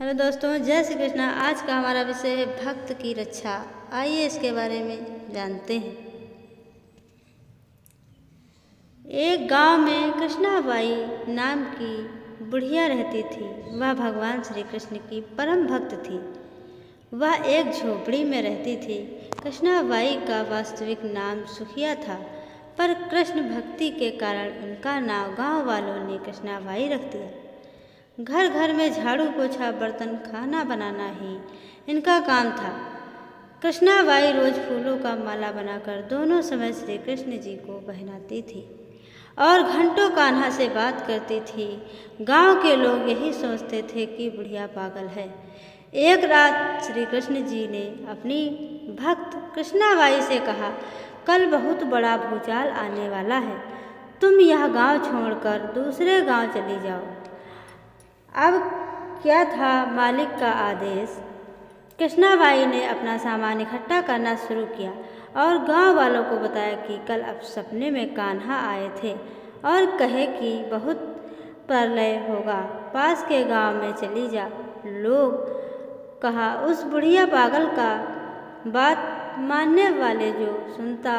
Hello दोस्तों, जय श्री कृष्णा। आज का हमारा विषय है भक्त की रक्षा। आइए इसके बारे में जानते हैं। एक गांव में कृष्णाबाई नाम की बुढ़िया रहती थी। वह भगवान श्री कृष्ण की परम भक्त थी। वह एक झोपड़ी में रहती थी। कृष्णाबाई का वास्तविक नाम सुखिया था, पर कृष्ण भक्ति के कारण उनका नाम गांव वालों ने कृष्णाबाई रख दिया। घर घर में झाड़ू पोछा बर्तन खाना बनाना ही इनका काम था। कृष्णाबाई रोज फूलों का माला बनाकर दोनों समय श्री कृष्ण जी को पहनाती थी और घंटों कान्हा से बात करती थी। गांव के लोग यही सोचते थे कि बुढ़िया पागल है। एक रात श्री कृष्ण जी ने अपनी भक्त कृष्णाबाई से कहा, कल बहुत बड़ा भूचाल आने वाला है, तुम यह गांव छोड़कर दूसरे गांव चली जाओ। अब क्या था मालिक का आदेश। कृष्णाबाई ने अपना सामान इकट्ठा करना शुरू किया और गांव वालों को बताया कि कल अब सपने में कान्हा आए थे और कहे कि बहुत प्रलय होगा, पास के गांव में चली जा। लोग कहा, उस बुढ़िया पागल का बात मानने वाले जो सुनता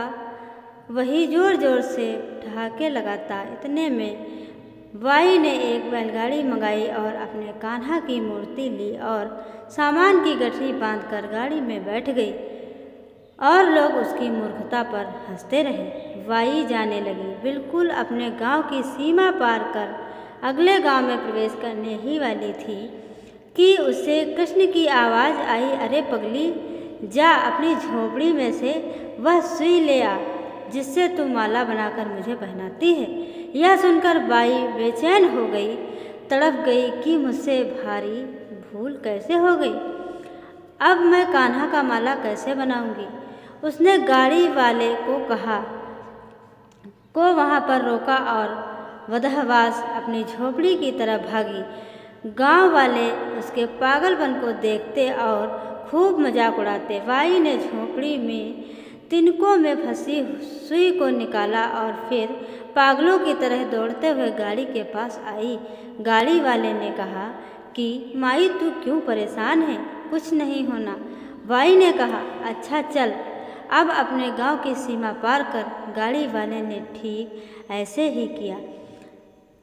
वही जोर जोर से ठहाके लगाता। इतने में बाई ने एक बैलगाड़ी मंगाई और अपने कान्हा की मूर्ति ली और सामान की गठरी बांधकर गाड़ी में बैठ गई और लोग उसकी मूर्खता पर हंसते रहे। बाई जाने लगी, बिल्कुल अपने गांव की सीमा पार कर अगले गांव में प्रवेश करने ही वाली थी कि उससे कृष्ण की आवाज़ आई, अरे पगली, जा अपनी झोपड़ी में से वह सुई ले आ जिससे तू माला बनाकर मुझे पहनाती है। यह सुनकर बाई बेचैन हो गई, तड़प गई कि मुझसे भारी भूल कैसे हो गई। अब मैं कान्हा का माला कैसे बनाऊंगी। उसने गाड़ी वाले को वहाँ पर रोका और वदहवास अपनी झोपड़ी की तरफ भागी। गांव वाले उसके पागलपन को देखते और खूब मजाक उड़ाते। बाई ने झोपड़ी में तिनकों में फंसी सुई को निकाला और फिर पागलों की तरह दौड़ते हुए गाड़ी के पास आई। गाड़ी वाले ने कहा कि माई, तू क्यों परेशान है, कुछ नहीं होना। बाई ने कहा, अच्छा चल। अब अपने गांव की सीमा पार कर। गाड़ी वाले ने ठीक ऐसे ही किया।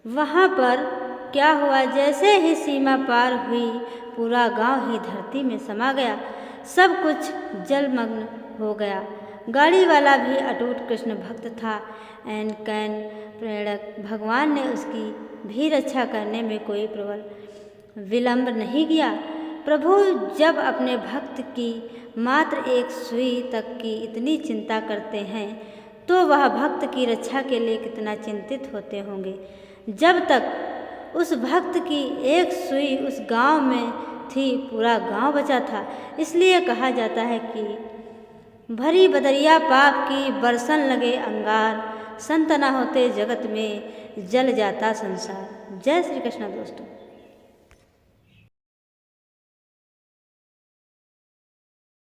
वहाँ पर क्या हुआ, जैसे ही सीमा पार हुई पूरा गांव ही धरती में समा गया। सब कुछ जलमग्न हो गया। गाड़ी वाला भी अटूट कृष्ण भक्त था। ऐन कैन प्रेरक भगवान ने उसकी भी रक्षा करने में कोई प्रबल विलंब नहीं किया। प्रभु जब अपने भक्त की मात्र एक सुई तक की इतनी चिंता करते हैं तो वह भक्त की रक्षा के लिए कितना चिंतित होते होंगे। जब तक उस भक्त की एक सुई उस गांव में थी, पूरा गांव बचा था। इसलिए कहा जाता है कि भरी बदरिया पाप की बरसन लगे अंगार, संत न होते जगत में जल जाता संसार। जय श्री कृष्ण दोस्तों।